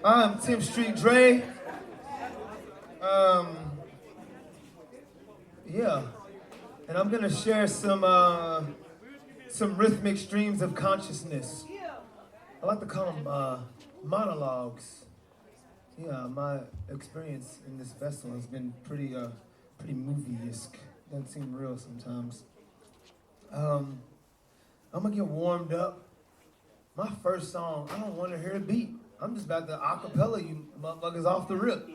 I'm Tim Street Dre. Um, yeah, and I'm gonna share some rhythmic streams of consciousness. I like to call them monologues. Yeah, my experience in this festival has been pretty movie-esque. Doesn't seem real sometimes. I'm gonna get warmed up. My first song, I don't want to hear a beat. I'm just about to acapella you motherfuckers off the rip.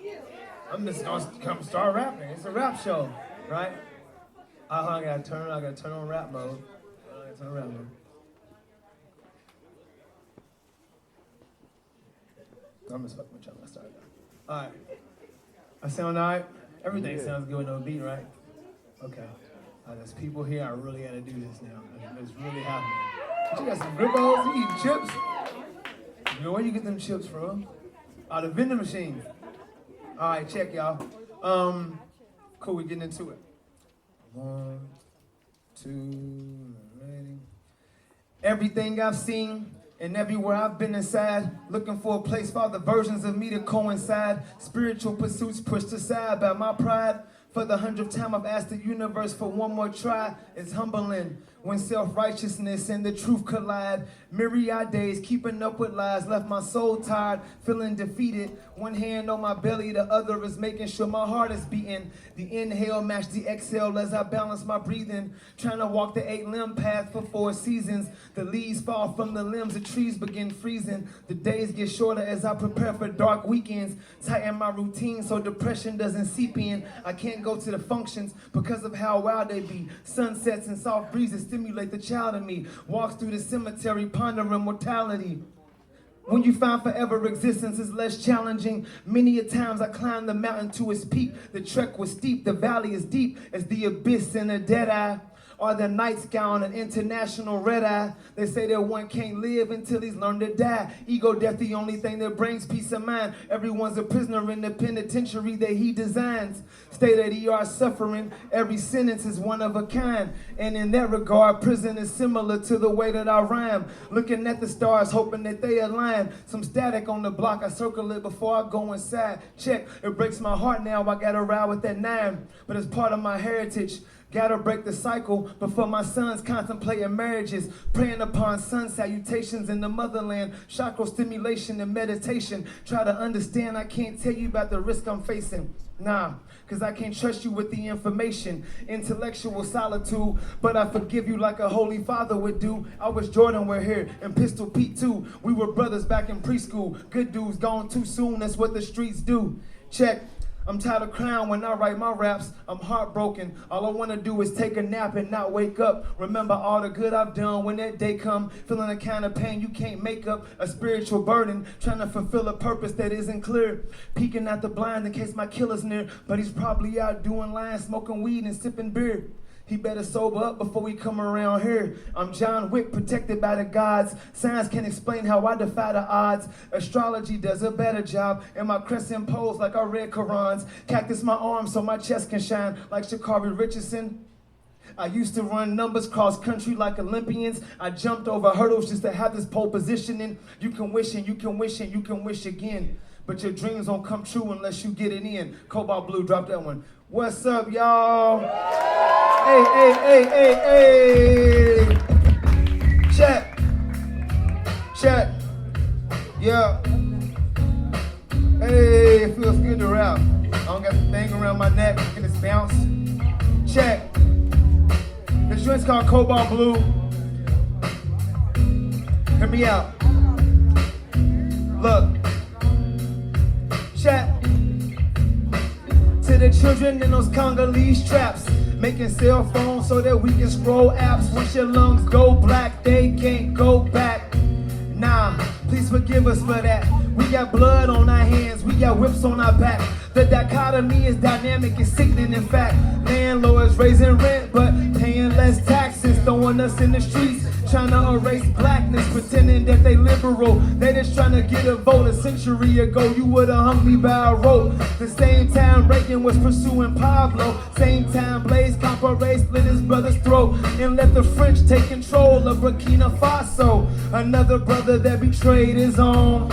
I'm just gonna come start rapping. It's a rap show, right? I gotta turn on rap mode. I gotta turn on rap mode. I'm just fucking with y'all. Let's start now. All right. I sound all right? Everything sounds good with no beat, right? Okay. There's people here. I really gotta do this now. It's really happening. But you got some grippos? You eating chips? You know where you get them chips from? The vending machine. All right, check y'all. Cool, we getting into it. 1, 2, ready. Everything I've seen and everywhere I've been inside, looking for a place for the versions of me to coincide. Spiritual pursuits pushed aside by my pride. For the 100th time I've asked the universe for one more try. It's humbling when self-righteousness and the truth collide. Myriad days keeping up with lies left my soul tired, feeling defeated. One hand on my belly, the other is making sure my heart is beating. The inhale match the exhale as I balance my breathing. Trying to walk the 8-limb path for 4 seasons. The leaves fall from the limbs, the trees begin freezing. The days get shorter as I prepare for dark weekends. Tighten my routine so depression doesn't seep in. I can't go to the functions because of how wild they be. Sunsets and soft breezes stimulate the child in me. Walks through the cemetery pondering mortality. When you find forever existence is less challenging. Many a times I climbed the mountain to its peak. The trek was steep, the valley is deep as the abyss in a dead eye. Or the night sky on an international red eye. They say that one can't live until he's learned to die. Ego death, the only thing that brings peace of mind. Everyone's a prisoner in the penitentiary that he designs. State of ER suffering, every sentence is one of a kind. And in that regard, prison is similar to the way that I rhyme. Looking at the stars, hoping that they align. Some static on the block, I circle it before I go inside. Check, it breaks my heart now, I gotta ride with that 9. But it's part of my heritage. Gotta break the cycle before my sons contemplating marriages. Praying upon sun salutations in the motherland. Chakra stimulation and meditation. Try to understand, I can't tell you about the risk I'm facing. Nah, cause I can't trust you with the information. Intellectual solitude, but I forgive you like a holy father would do. I was Jordan, we're here, and Pistol Pete too. We were brothers back in preschool. Good dudes gone too soon, that's what the streets do. Check. I'm tired of crying when I write my raps. I'm heartbroken. All I want to do is take a nap and not wake up. Remember all the good I've done when that day come. Feeling a kind of pain you can't make up. A spiritual burden. Trying to fulfill a purpose that isn't clear. Peeking out the blind in case my killer's near. But he's probably out doing lines, smoking weed and sipping beer. He better sober up before we come around here. I'm John Wick, protected by the gods. Science can't explain how I defy the odds. Astrology does a better job. And my crescent pose like I read Qurans. Cactus my arms so my chest can shine like Sha'Carri Richardson. I used to run numbers cross country like Olympians. I jumped over hurdles just to have this pole positioning. You can wish and you can wish and you can wish again. But your dreams won't come true unless you get it in. Cobalt Blue, drop that one. What's up, y'all? Hey, hey, hey, hey, hey. Check. Check. Yeah. Hey, it feels good to rap. I don't got the thing around my neck. Can it bounce? Check. This joint's called Cobalt Blue. Hear me out. Look. Check. To the children in those Congolese traps, making cell phones so that we can scroll apps. Once your lungs go black, they can't go back. Nah, please forgive us for that. We got blood on our hands, we got whips on our back. The dichotomy is dynamic and sickening in fact. Landlords raising rent but paying less taxes, throwing us in the streets, trying to erase blackness, pretending that they liberal. They just trying to get a vote. A century ago you would've hung me by a rope. The same time Reagan was pursuing Pablo, same time Blaise Compaoré split his brother's throat and let the French take control of Burkina Faso. Another brother that betrayed his own.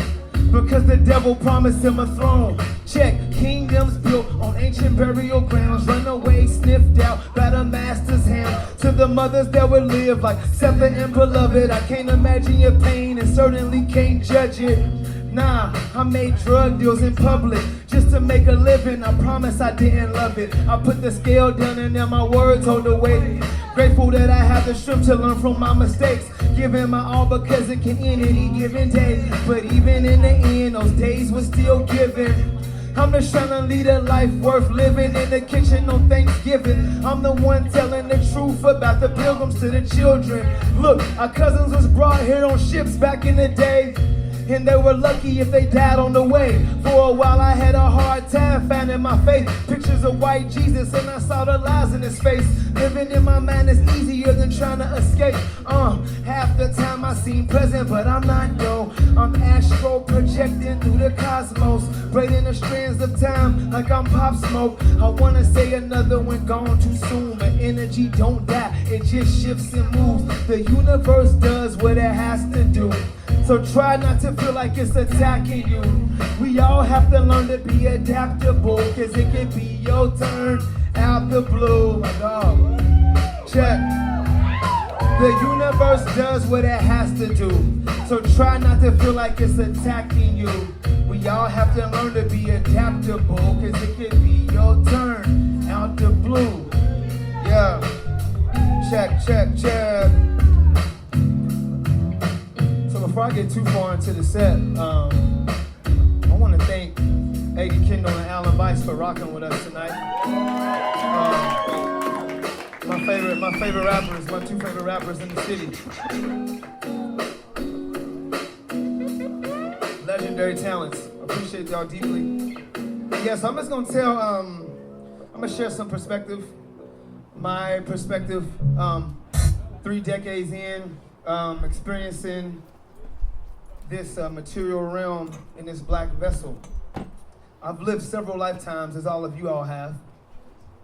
because the devil promised him a throne. Check, kingdoms built on ancient burial grounds, runaways sniffed out by the master's hand. To the mothers that would live like Sefer and beloved, I can't imagine your pain and certainly can't judge it. Nah, I made drug deals in public just to make a living. I promise I didn't love it. I put the scale down and then my words hold the weight. Grateful that I have the strength to learn from my mistakes. Giving my all because it can end any given day. But even in the end, those days were still given. I'm just trying to lead a life worth living in the kitchen on Thanksgiving. I'm the one telling the truth about the pilgrims to the children. Look, our cousins was brought here on ships back in the day, and they were lucky if they died on the way. For a while I had a hard time finding my faith. Pictures of white Jesus and I saw the lies in his face. Living in my mind is easier than trying to escape. Half the time I seem present but I'm not, yo. I'm astro projecting through the cosmos, braiding the strands of time like I'm Pop Smoke. I wanna say another one gone too soon, but energy don't die, it just shifts and moves. The universe does what it has to do, so try not to feel like it's attacking you. We all have to learn to be adaptable, cause it can be your turn out the blue. My dog. Check. The universe does what it has to do, so try not to feel like it's attacking you. We all have to learn to be adaptable, cause it can be your turn out the blue. Yeah. Check, check, check. Before I get too far into the set, I want to thank A.D. Kendall and Alan Weiss for rocking with us tonight. My favorite rappers, my two favorite rappers in the city. Legendary talents. Appreciate y'all deeply. Yes, I'm just gonna tell. I'm gonna share some perspective. My perspective. 3 decades in, experiencing this material realm in this black vessel. I've lived several lifetimes, as all of you all have.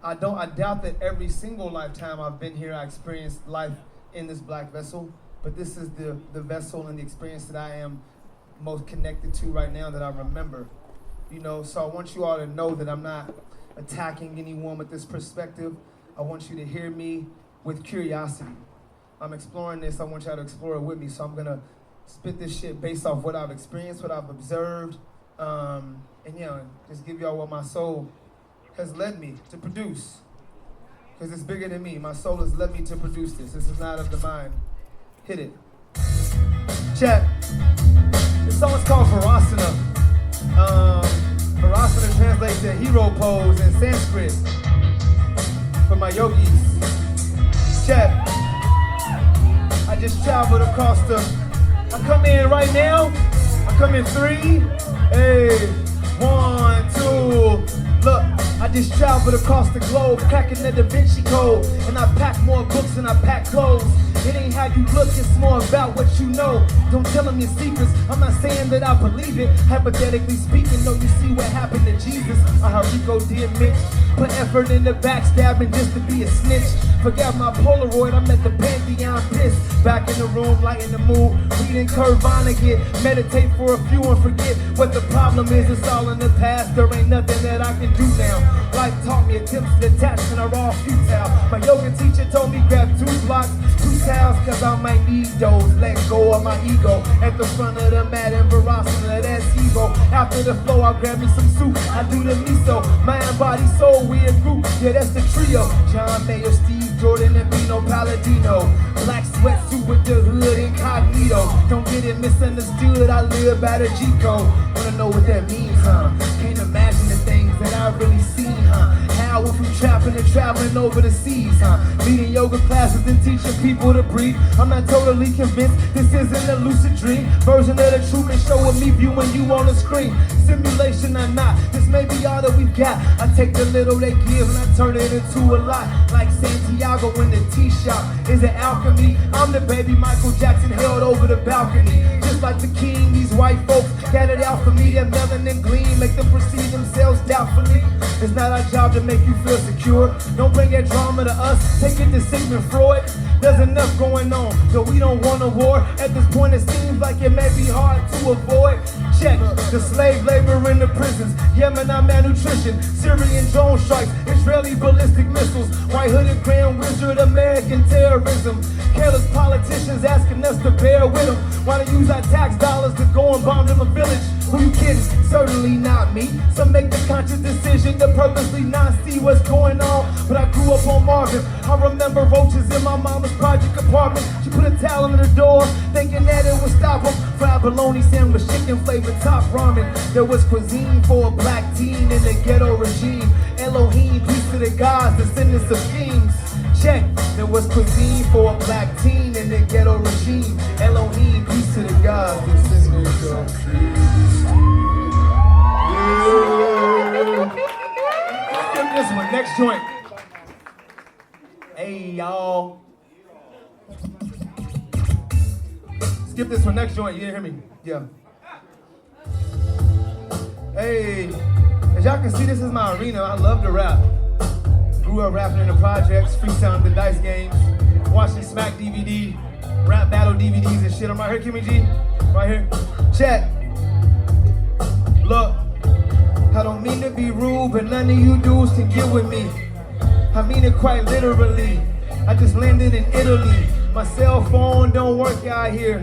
I doubt that every single lifetime I've been here, I experienced life in this black vessel, but this is the vessel and the experience that I am most connected to right now that I remember. You know, so I want you all to know that I'm not attacking anyone with this perspective. I want you to hear me with curiosity. I'm exploring this, I want y'all to explore it with me, so I'm gonna spit this shit based off what I've experienced, what I've observed, and you know, just give y'all what my soul has led me to produce. Because it's bigger than me. My soul has led me to produce this. This is not of the mind. Hit it. Check. This song is called Virasana. Virasana translates to hero pose in Sanskrit for my yogis. Check. I just traveled across I come in right now. I come in 3. Hey, 1, 2. Look, I just traveled across the globe, cracking the Da Vinci Code, and I pack more books than I pack clothes. It ain't how you look, it's more about what you know. Don't tell them your secrets, I'm not saying that I believe it. Hypothetically speaking, though, you see what happened to Jesus. How Rico did Mitch, put effort in the backstabbing just to be a snitch. Forget my Polaroid, I'm at the Pantheon pissed. Back in the room, lighting the mood, reading Kurt Vonnegut. Meditate for a few and forget what the problem is. It's all in the past, there ain't nothing that I can do now. Life taught me attempts at attachment are all futile. My yoga teacher told me grab 2 blocks, 2 towels, cause I might need those. Let go of my ego at the front of the mat in Virasana, that's Evo. After the flow, I'll grab me some soup, I do the miso. Mind, body, soul, we a group, yeah, that's the trio. John Mayer, Steve Jordan, and Pino Palladino. Black sweatsuit with the hood incognito. Don't get it misunderstood, I live by the G-code. Wanna know what that means, huh? Can't imagine the things that I've really seen, huh? How if we trapping and traveling over the seas, huh? Leading yoga classes and teaching people to breathe. I'm not totally convinced this isn't a lucid dream. Version of the truth and show of me viewing you on the screen. Simulation or not, this may be all that we've got. I take the little they give and I turn it into a lot. Like Santiago in the tea shop. Is it alchemy? I'm the baby Michael Jackson held over the balcony. Just like the king, these white folks gathered out for me. Their melanin gleam, make them perceive themselves doubtfully. It's not our job to make you feel secure. Don't bring that drama to us, take it to Sigmund Freud. There's enough going on, so we don't want a war. At this point it seems like it may be hard to avoid. Check the slave labor in the prisons, Yemenite malnutrition, Syrian drone strikes, Israeli ballistic missiles, white hooded grand wizard, American terrorism. Careless politicians asking us to bear with them, while they use our tax dollars to go and bomb them a village. Who you kidding? Certainly not me. Some make the conscious decision to purposely not see what's going on. But I grew up on Marvin. I remember roaches in my mama's project apartment. She put a towel under the door, thinking that it would stop them. Fried bologna sandwich, chicken flavored top ramen. There was cuisine for a black teen in the ghetto regime. Elohim, peace to the gods, descendants of kings. Check, there was cuisine for a black teen in the ghetto regime. Elohim, peace to the gods, descendants of kings. Skip this one, next joint. Hey, y'all. Skip this one, next joint. You didn't hear me? Yeah. Hey, as y'all can see, this is my arena. I love to rap. Grew up rapping in the projects, freestyling the dice games, watching Smack DVD, rap battle DVDs and shit. I'm right here, Kimmy G. Right here. Check. Look, I don't mean to be rude, but none of you dudes can get with me. I mean it quite literally. I just landed in Italy. My cell phone don't work out here.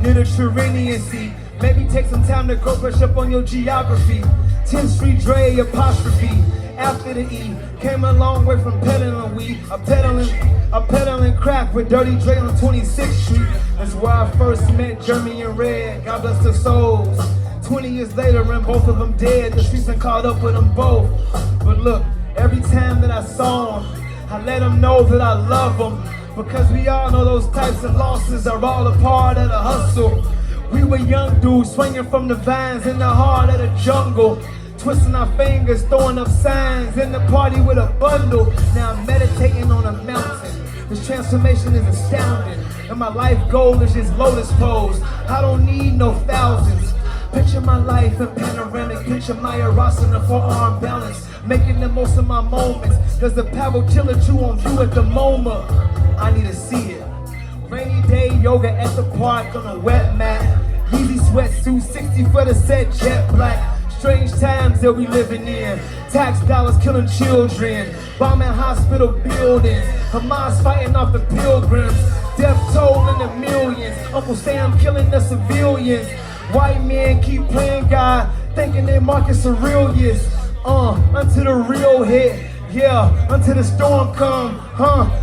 Near the Mediterranean Sea. Maybe take some time to go brush up on your geography. 10th Street Dre apostrophe. After the E, came a long way from peddling weed. I'm peddling crack with Dirty Dre on 26th Street. That's where I first met Jeremy and Red. God bless their souls. 20 years later and both of them dead. The streets done caught up with them both. But look, every time that I saw them, I let them know that I love them. Because we all know those types of losses are all a part of the hustle. We were young dudes swinging from the vines in the heart of the jungle. Twisting our fingers, throwing up signs in the party with a bundle. Now I'm meditating on a mountain. This transformation is astounding. And my life goal is just lotus pose. I don't need no thousands. Picture my life in panoramic. Picture my Arasana forearm balance. Making the most of my moments. There's a power killer chew on view at the moment. I need to see it. Rainy day yoga at the park on a wet mat. Yeezy sweatsuit, 60 for the set, jet black. Strange times that we living in. Tax dollars killing children. Bombing hospital buildings. Hamas fighting off the pilgrims. Death toll in the millions. Uncle Sam killing the civilians. White men keep playing God, thinking they Marcus Aurelius. Until the real hit. Yeah, until the storm come.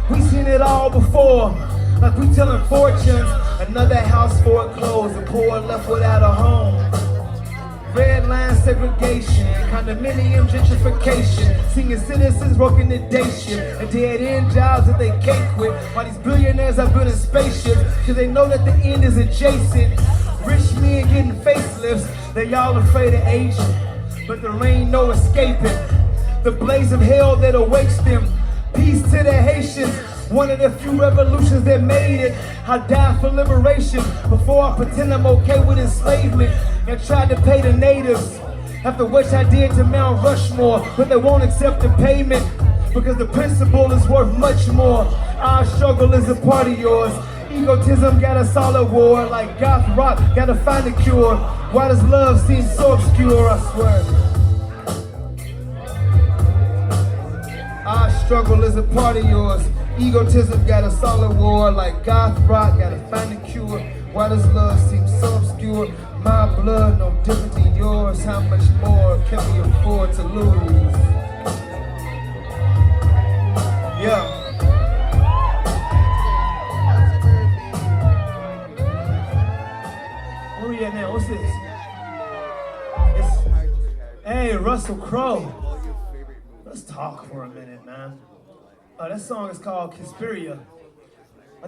We seen it all before. Like we telling fortunes. Another house foreclosed. The poor left without a home. Red line segregation, condominium gentrification, senior citizens working the day shift, and dead end jobs that they can't quit, while these billionaires are building spaceships, cause they know that the end is adjacent. Rich men getting facelifts, they all afraid of aging, but there ain't no escaping the blaze of hell that awaits them. Peace to the Haitians, one of the few revolutions that made it. I died for liberation before I pretend I'm okay with enslavement. And tried to pay the natives after what I did to Mount Rushmore, but they won't accept the payment because the principle is worth much more. Our struggle is a part of yours. Egotism got us all at war, like goth rock gotta find a cure. Why does love seem so obscure, I swear? Our struggle is a part of yours. Egotism got us all at war, like goth rock gotta find a cure. Why does love seem so obscure? My blood no different than yours. How much more can we afford to lose? Yeah. Where we at now? What's this? Hey, Russell Crowe. Let's talk for a minute, man. That song is called Conspiria. I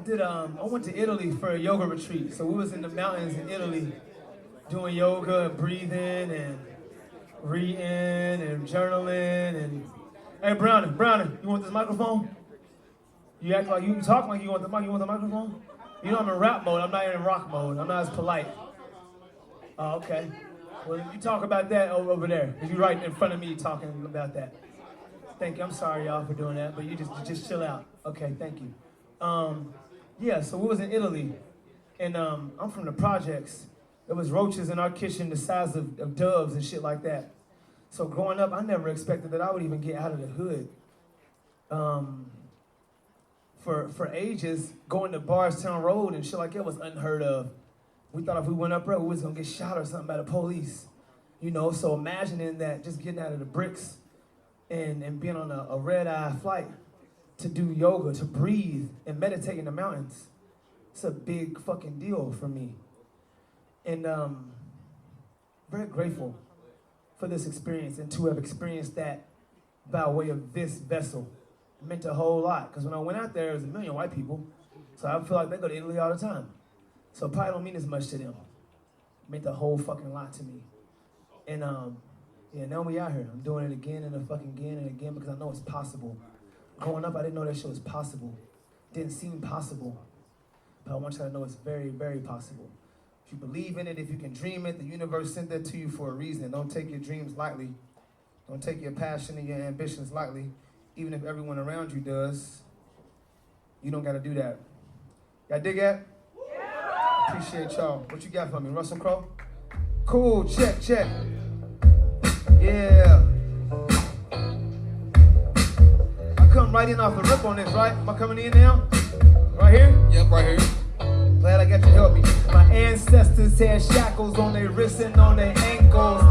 went to Italy for a yoga retreat. So we was in the mountains in Italy doing yoga and breathing and reading and journaling and... Hey, Brownie, you want this microphone? You act like you talk like you want the mic. You want the microphone? You know I'm in rap mode. I'm not in rock mode. I'm not as polite. Oh, okay. Well, you talk about that over there. Cause you right in front of me talking about that. Thank you. I'm sorry, y'all, for doing that. But you just chill out. Okay, thank you. Yeah, so we was in Italy, and I'm from the projects. There was roaches in our kitchen the size of doves and shit like that. So growing up, I never expected that I would even get out of the hood. For ages, going to Bardstown Road and shit like that was unheard of. We thought if we went up there, we was gonna get shot or something by the police. You know, so imagining that, just getting out of the bricks and being on a red-eye flight to do yoga, to breathe and meditate in the mountains. It's a big fucking deal for me. And very grateful for this experience and to have experienced that by way of this vessel. It meant a whole lot, because when I went out there was a million white people, so I feel like they go to Italy all the time. So it probably don't mean as much to them. It meant a whole fucking lot to me. And yeah, now we out here. I'm doing it again and again because I know it's possible. Growing up, I didn't know that shit was possible. Didn't seem possible. But I want you to know it's very, very possible. If you believe in it, if you can dream it, the universe sent that to you for a reason. Don't take your dreams lightly. Don't take your passion and your ambitions lightly. Even if everyone around you does, you don't got to do that. Y'all dig that? Yeah. Appreciate y'all. What you got for me, Russell Crowe? Cool, check. Yeah. I come right in off the rip on this, right? Am I coming in now? Right here? Yep, right here. Glad I got you to help me. My ancestors had shackles on their wrists and on their ankles.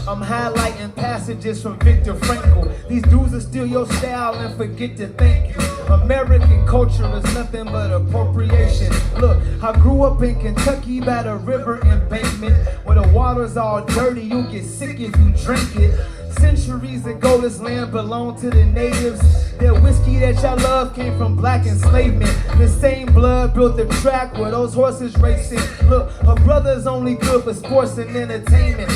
I'm highlighting passages from Viktor Frankl. These dudes will steal your style and forget to thank you. American culture is nothing but appropriation. Look, I grew up in Kentucky by the river embankment, where the water's all dirty, you'll get sick if you drink it. Centuries ago, this land belonged to the natives. That whiskey that y'all love came from black enslavement. The same blood built the track where those horses racing. Look, a brother's only good for sports and entertainment.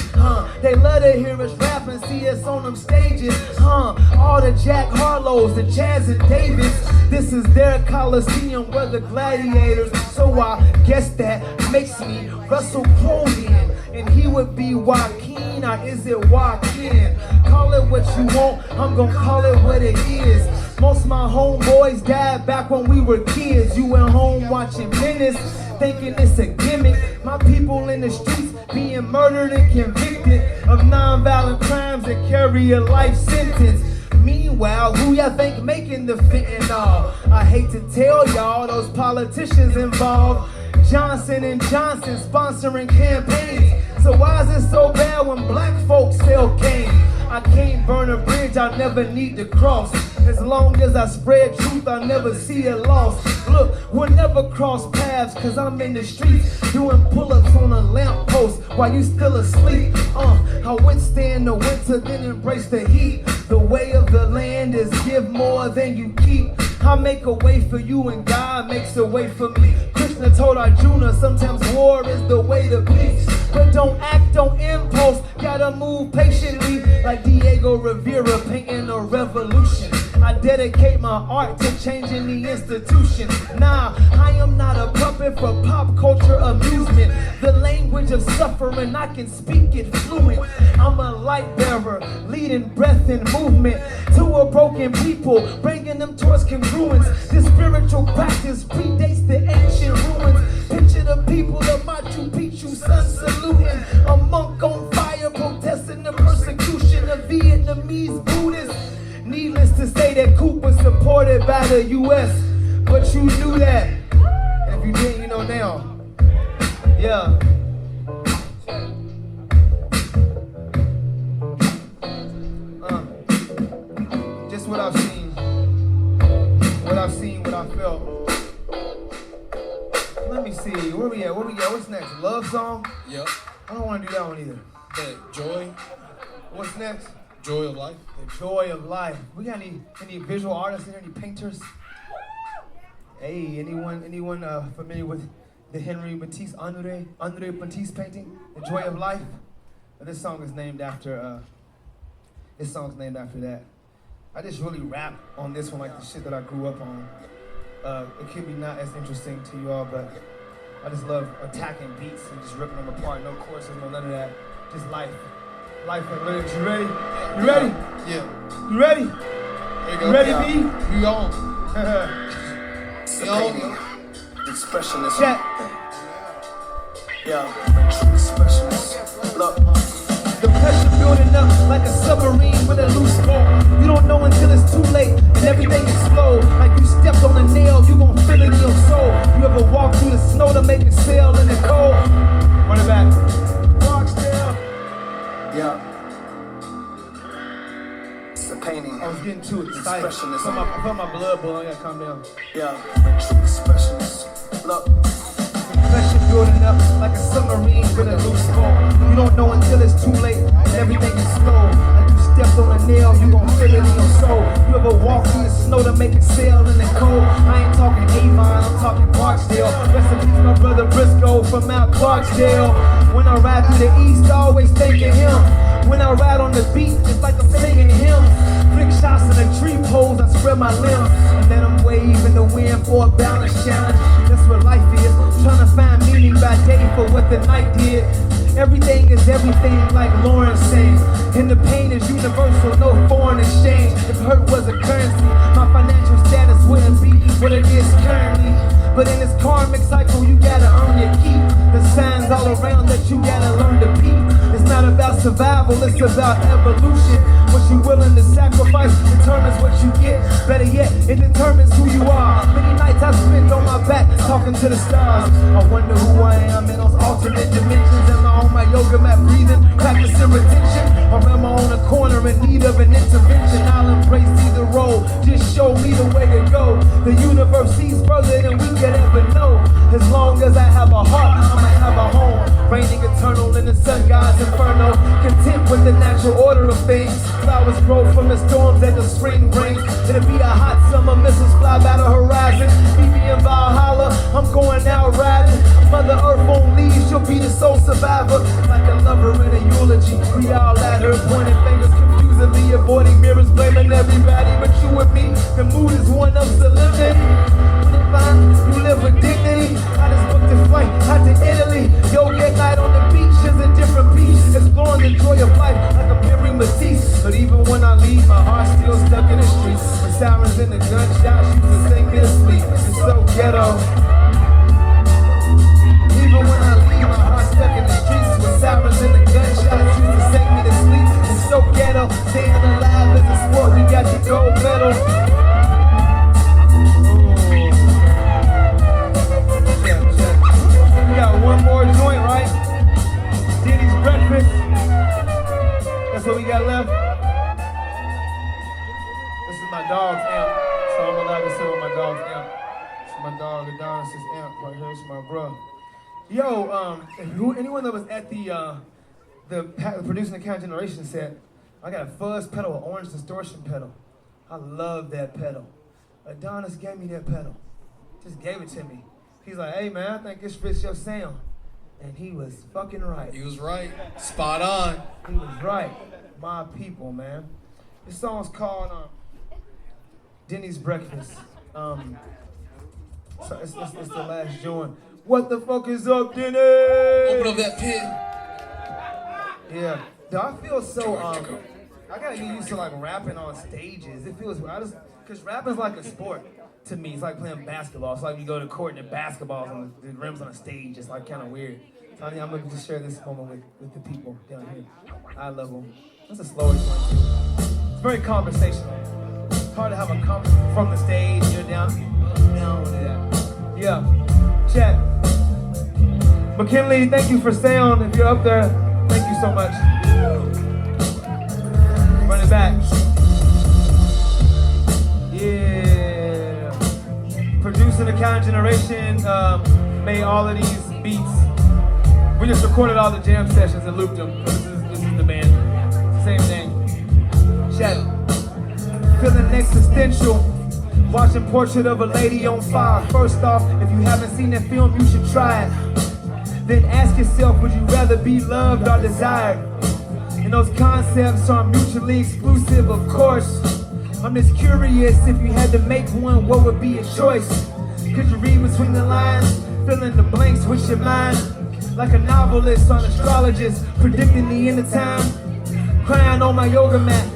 They love to hear us rap and see us on them stages. All the Jack Harlows, the Chaz and Davids. This is their Coliseum, we're the gladiators. So I guess that makes me Russell Crowe then. And he would be Joaquin, or is it Joaquin? Call it what you want, I'm gonna call it what it is. Most of my homeboys died back when we were kids. You went home watching Menace, thinking it's a gimmick. My people in the streets being murdered and convicted of non-violent crimes that carry a life sentence. Meanwhile, who y'all think making the fentanyl? I hate to tell y'all, those politicians involved. Johnson & Johnson sponsoring campaigns. So why is it so bad when black folks sell cane? I can't burn a bridge I never need to cross. As long as I spread truth, I never see a loss. Look, we'll never cross paths, cause I'm in the streets doing pull-ups on a lamppost while you still asleep. I withstand the winter, then embrace the heat. The way of the land is give more than you keep. I make a way for you and God makes a way for me. Krishna told Arjuna sometimes war is the way to peace. But don't act on impulse, gotta move patiently. Like Diego Rivera painting a revolution. I dedicate my art to changing the institution. Nah, I am not a puppet for pop culture amusement. The language of suffering, I can speak it fluent. I'm a light bearer, leading breath and movement to a broken people, bringing them towards congruence. This spiritual practice predates the ancient ruins. Picture the people of Machu Picchu, sun saluting. A monk on fire protesting the persecution of Vietnamese Buddhists. Needless to say that Coop was supported by the U.S., but you knew that. And if you didn't, you know now. Yeah. Just what I've seen, what I felt. Let me see, where we at? What's next? Love song? Yep. I don't want to do that one either. That Joy. What's next? Joy of Life. The Joy of Life. We got any visual artists in here? Any painters? Hey, anyone familiar with the Henry Andre Matisse painting, The Joy of Life? This song is named after that. I just really rap on this one like the shit that I grew up on. It could be not as interesting to you all, but I just love attacking beats and just ripping them apart. No choruses, no none of that. Just life. Life and lyrics. You ready? You ready? Yeah. You ready? There you go. You ready, yeah. B? You on. the painting. Expressionist. Check. Yeah, true expressionist. Look. The pressure building up like a submarine with a loose bolt. You don't know until it's too late and everything explodes. Like you stepped on a nail, you gon' feel it in your soul. You ever walk through the snow to make it sail in the cold? Run it back. Barksdale. Yeah. It's the painting. I was getting too excited. I felt my blood boiling. I gotta calm down. Yeah, true expressionist. Look. Pressure building up like a submarine with a loose bolt. You don't know until it's too late and everything is slow. Like you stepped on a nail, you gon' feel it in your soul. You ever walk through the snow to make it sail in the cold? I ain't talking Avon, I'm talking Barksdale. Rest in peace, my brother Briscoe from Mount Clarksdale. When I ride through the east, I always thinking him. When I ride on the beat, it's like I'm singing hymns. Flick shots in the tree poles, I spread my limbs and let them wave in the wind for a balance challenge. That's what life is, trying to find meaning by day for what the night did. Everything is everything, like Lauren saying. And the pain is universal, no foreign exchange. If hurt was a currency, my financial status wouldn't be what it is currently. But in this karmic cycle, you gotta earn your keep. The signs all around that you gotta learn to peep. It's not about survival, it's about evolution. What you willing to sacrifice determines what you get. Better yet, it determines who you are. Many nights I spent on my back talking to the stars. I wonder who I am in those alternate dimensions. Am I on my yoga mat breathing, practicing retention? Or am I on a corner in need of an intervention? I'll embrace either role, just show me the way to go. The universe sees further than we could ever know. As long as I have a heart, I'ma have a home. Reigning eternal in the sun god's inferno. Content with the natural order of things. Flowers grow from the storms that the spring brings. It'll be a hot summer, missiles fly by the horizon. Meet me in Valhalla, I'm going out riding. Mother Earth won't leave, she'll be the sole survivor. Like a lover in a eulogy, we all at her pointing fingers confusedly, avoiding mirrors, blaming everybody but you and me. The mood is one of solemnity. You live with dignity. I just booked a flight out to Italy. Yoga at night on the beach is a different piece. Exploring the joy of life like a Mary Matisse. But even when I leave, my heart's still stuck in the streets. With sirens and the gunshots, used to sing me to sleep. It's so ghetto. Even when I leave, my heart's stuck in the streets. With sirens and the gunshots, used to sing me to sleep. It's so ghetto. Staying alive is a sport. We got the gold medal. We got one more joint, right? Denny's breakfast. That's what we got left. This is my dog's amp, so I'm allowed to sit on my dog's amp. It's my dog Adonis' amp right here. It's my bro. Yo, anyone that was at the Producing the Count Generation set, I got a fuzz pedal, an orange distortion pedal. I love that pedal. Adonis gave me that pedal. Just gave it to me. He's like, hey man, I think this fits your sound. And he was fucking right. He was right. Spot on. He was right. My people, man. This song's called Denny's Breakfast. So it's the last joint. What the fuck is up, Denny? Open up that pit. Yeah. Dude, I feel so, I gotta get used to like rapping on stages. It feels, cause rapping's like a sport. To me, it's like playing basketball. It's like you go to court and the basketball's on the rims on a stage. It's like kind of weird. So I'm gonna just share this moment with the people down here. I love them. That's a slower one too. It's very conversational. It's hard to have a conversation from the stage. You're down with that. Yeah. Check. McKinley, thank you for sound. If you're up there, thank you so much. Run it back. Yeah. Producing the Count Generation made all of these beats. We just recorded all the jam sessions and looped them. This is the band. Same thing. Check. Feeling existential. Watching Portrait of a Lady on Fire. First off, if you haven't seen that film, you should try it. Then ask yourself, would you rather be loved or desired? And those concepts are mutually exclusive, of course. I'm just curious, if you had to make one, what would be your choice? Could you read between the lines, fill in the blanks with your mind? Like a novelist or an astrologist, predicting the end of time. Crying on my yoga mat,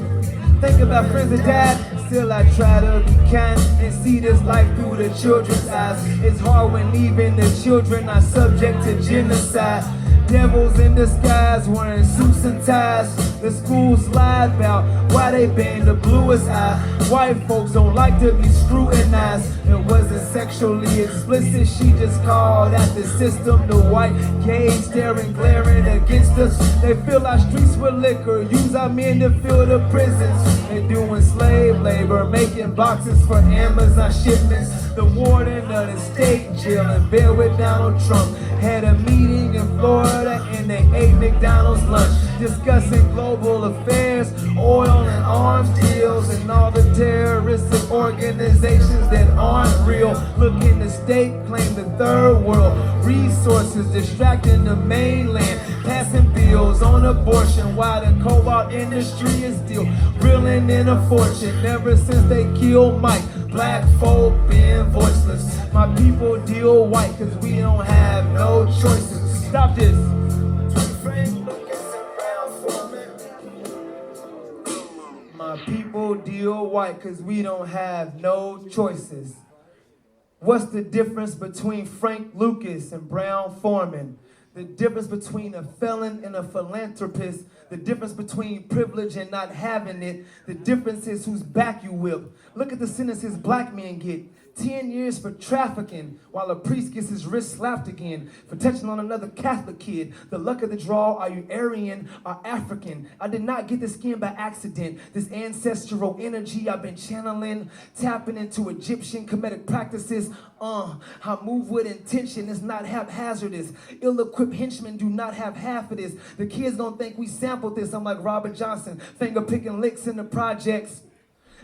think about friends that died, still I try to be kind and see this life through the children's eyes. It's hard when even the children are subject to genocide. Devils in disguise wearing suits and ties. The schools lie about why they ban the bluest eye. White folks don't like to be scrutinized. It wasn't sexually explicit, she just called out the system. The white gaze staring, glaring against us. They fill our streets with liquor, use our men to fill the prisons. They doing slave labor, making boxes for Amazon shipments. The warden of the state jail in bed with Donald Trump had a meeting in Florida and they ate McDonald's lunch, discussing global affairs, oil and arms deals, and all the terroristic organizations that aren't real. Looking the state claim the third world resources, distracting the mainland, passing bills on abortion while the cobalt industry is still reeling in a fortune. Ever since they killed Mike, black folk been voiceless. My people deal white cause we don't have no choices. Stop this. My people deal white cause we don't have no choices. What's the difference between Frank Lucas and Brown Foreman? The difference between a felon and a philanthropist. The difference between privilege and not having it. The difference is whose back you whip. Look at the sentences black men get. 10 years for trafficking, while a priest gets his wrist slapped again for touching on another Catholic kid. The luck of the draw, are you Aryan or African? I did not get this skin by accident. This ancestral energy I've been channeling, tapping into Egyptian comedic practices. I move with intention, it's not haphazardous. Ill-equipped henchmen do not have half of this. The kids don't think we sampled this. I'm like Robert Johnson, finger-picking licks in the projects.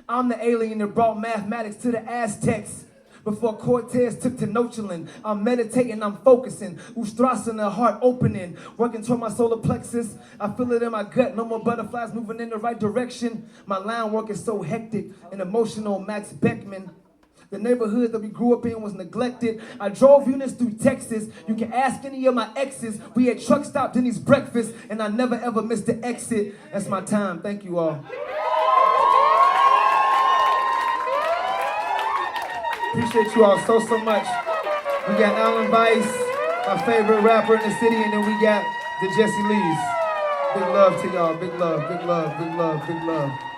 I'm the alien that brought mathematics to the Aztecs. Before Cortez took Tenochtitlan, I'm meditating, I'm focusing. Ustrasana, heart opening, working toward my solar plexus. I feel it in my gut, no more butterflies moving in the right direction. My line work is so hectic and emotional, Max Beckman. The neighborhood that we grew up in was neglected. I drove units through Texas. You can ask any of my exes. We had truck stop Denny's breakfast, and I never ever missed the exit. That's my time. Thank you all. Appreciate you all so much. We got Alan Bice, my favorite rapper in the city, and then we got the Jesse Lees. Big love to y'all. Big love, big love, big love, big love.